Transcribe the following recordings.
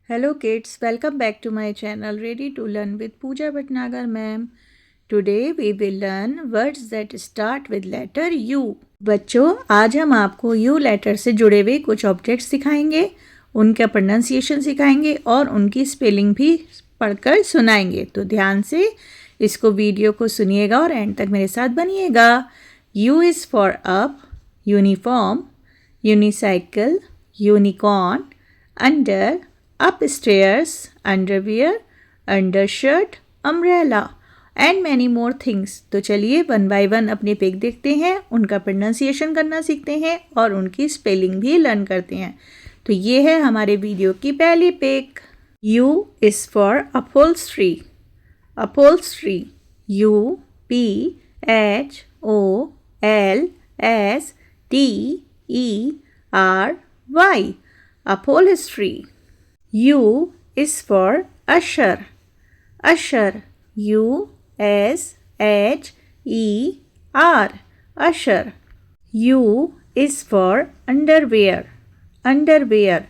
Hello kids, welcome back to my channel Ready to Learn with Pooja Bhatnagar ma'am. Today we will learn words that start with letter U. बच्चों, आज हम आपको U letter से जुड़े हुए कुछ objects सिखाएंगे, उनका प्रोनाउंसिएशन सिखाएंगे और उनकी स्पेलिंग भी पढ़कर सुनाएंगे। तो ध्यान से इसको वीडियो को सुनिएगा और एंड तक मेरे साथ बनिएगा। U is for up, uniform, unicycle, unicorn, under, upstairs, underwear, undershirt, umbrella and many more things। तो चलिए वन बाय वन अपने पिक देखते हैं, उनका प्रोनाउंसिएशन करना सीखते हैं और उनकी स्पेलिंग भी लर्न करते हैं। तो ये है हमारे वीडियो की पहली pick. U is for upholstery, upholstery, U P H O L S T E R Y, upholstery. U is for usher, usher, U S H E R, usher. U is for underwear, underwear,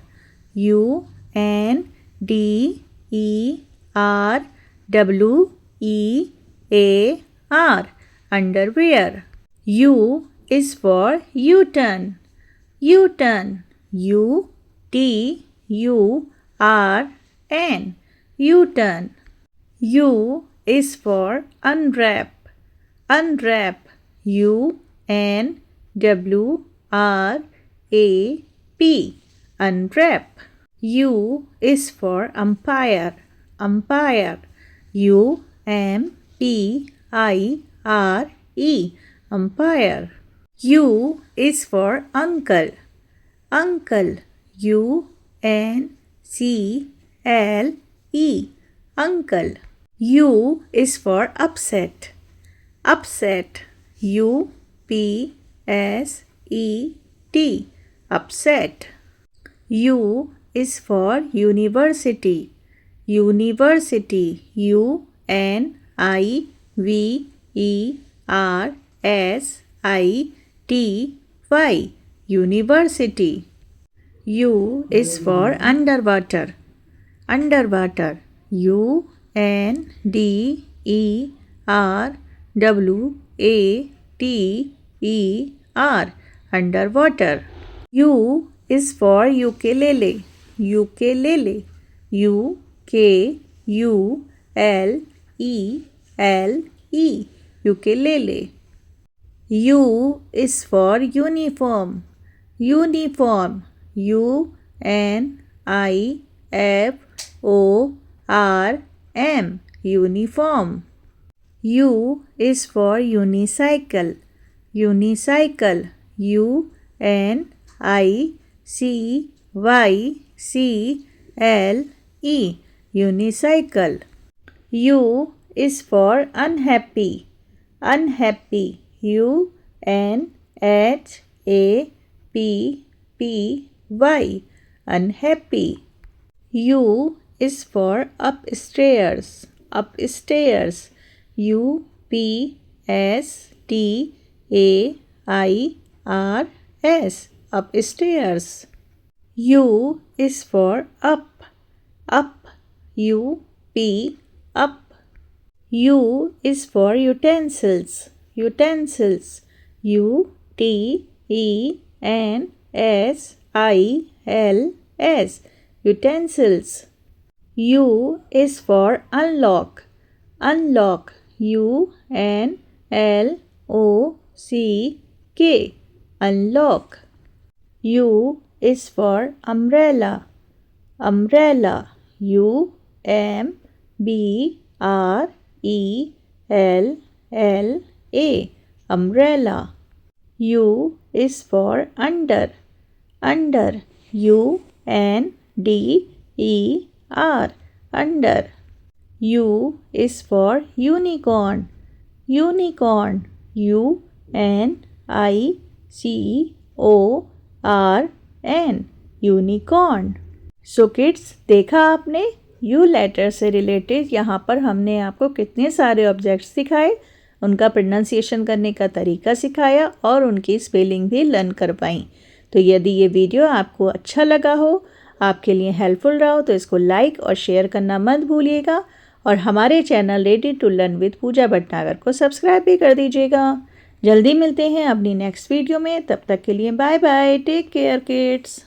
U N D E R W E A R, underwear. U is for U-turn, U-turn, U T U R N, U-turn. U is for unwrap, unwrap, U N W R A P, unwrap. U is for umpire, umpire, U M P I R E, umpire. U is for uncle, uncle, U N C L E, uncle. U is for upset, upset, U P S E T, upset. U is for university, university, U N I V E R S I T Y, university. U is for underwater, underwater, U N D E R W A T E R, underwater. U is for ukulele, ukulele, U K U L E L E, ukulele. U is for uniform, uniform, U N I F O R M, uniform. U is for unicycle, unicycle, U N I C Y C L E, unicycle. U is for unhappy, unhappy, U N H A P P Y, unhappy. U is for upstairs, upstairs, U P S T A I R S, upstairs. U is for up, up, U P, up. U is for utensils, utensils, U T E N S I L S, utensils. U is for unlock, unlock, U N L O C K, unlock. U is for umbrella, umbrella, U M B R E L L A, umbrella. U is for under, under, U N D E R, under. U is for unicorn, unicorn, U N I C O R N, unicorn. So kids, देखा आपने you later से related यहाँ पर हमने आपको कितने सारे objects सिखाए, उनका प्रोनाउंसिएशन करने का तरीका सिखाया और उनकी स्पेलिंग भी लर्न करवाई। तो यदि ये वीडियो आपको अच्छा लगा हो, आपके लिए हेल्पफुल रहा हो तो इसको लाइक और शेयर करना मत भूलिएगा और हमारे channel ready to learn with Pooja Bhatnagar को सब्सक्राइब भी कर दीजिएगा। जल्दी मिलते हैं अपनी नेक्स्ट वीडियो में, तब तक के लिए bye bye, take care kids.